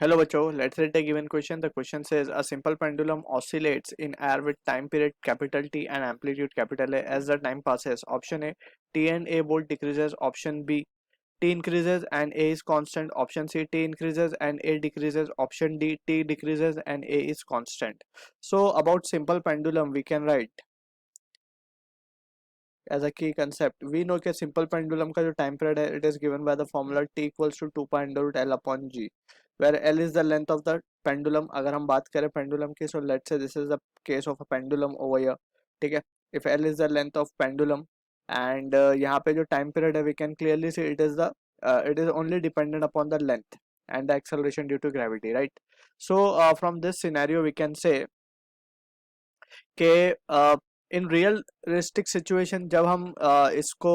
Hello बच्चों, let's read a given question. The question says a simple pendulum oscillates in air with time period capital T and amplitude capital A as the time passes. Option A, T and A both decreases. Option B, T increases and A is constant. Option C, T increases and A decreases. Option D, T decreases and A is constant. So about simple pendulum we can write as a key concept. We know कि simple pendulum का जो time period है, it is given by the formula T equals to 2 pi under root L upon G, where L is the length of the pendulum. अगर हम बात करें pendulum की, so let's say this is the case of a pendulum over here, ठीक है. If L is the length of pendulum and यहाँ पे जो time period है, we can clearly see it is only dependent upon the length and the acceleration due to gravity, right? So from this scenario we can say कि इन realistic situation जब हम इसको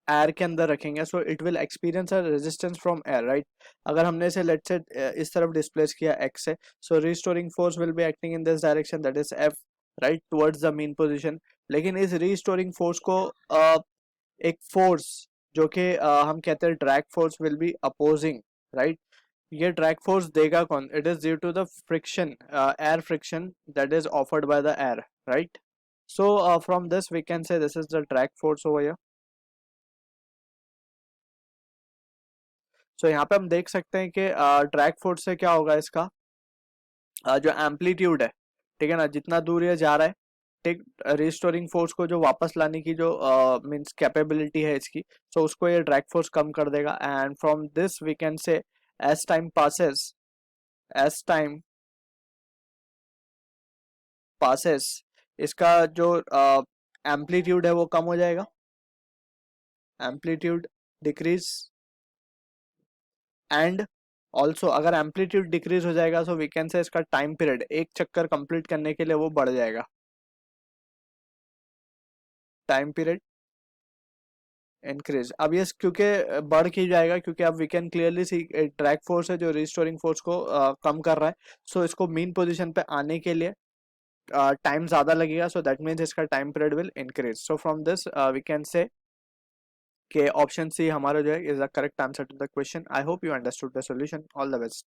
air के अंदर रखेंगे, so it will experience a resistance from air, right. अगर हमने इसे लेट्स से इस तरफ डिस्प्लेस किया एक्स से, so restoring force will be acting in this direction, that is F, right, towards the mean position. लेकिन इस रिस्टोरिंग फोर्स को एक फोर्स जो कि हम कहते हैं drag force will be opposing, right. ये ड्रैग फोर्स देगा कौन? It is due to the friction, air friction that is offered by the air, right? So from this we can say this is the drag force over here. So यहाँ पे हम देख सकते हैं कि drag force से क्या होगा, इसका जो एम्पलीट्यूड है, ठीक है ना, जितना दूर ये जा रहा है, ठीक, रिस्टोरिंग फोर्स को जो वापस लाने की जो मींस कैपेबिलिटी है इसकी, सो उसको ये ड्रैग फोर्स कम कर देगा. And from this we can say as time passes, as time passes इसका जो एम्पलीट्यूड है वो कम हो जाएगा, एम्पलीट्यूड डिक्रीज. एंड ऑल्सो अगर एम्पलीट्यूड डिक्रीज हो जाएगा, सो वी कैन से इसका टाइम पीरियड एक चक्कर कंप्लीट करने के लिए वो बढ़ जाएगा, टाइम पीरियड इंक्रीज. अब ये क्योंकि बढ़ के जाएगा, क्योंकि अब we can clearly see drag force है जो रिस्टोरिंग फोर्स को कम कर रहा है, सो इसको मीन पोजीशन पे आने के लिए टाइम ज्यादा लगेगा, सो दैट मीन्स इसका time period will increase. So from this we can say कि ऑप्शन सी हमारा जो है is the correct answer to the question. I hope you understood the solution. All the best.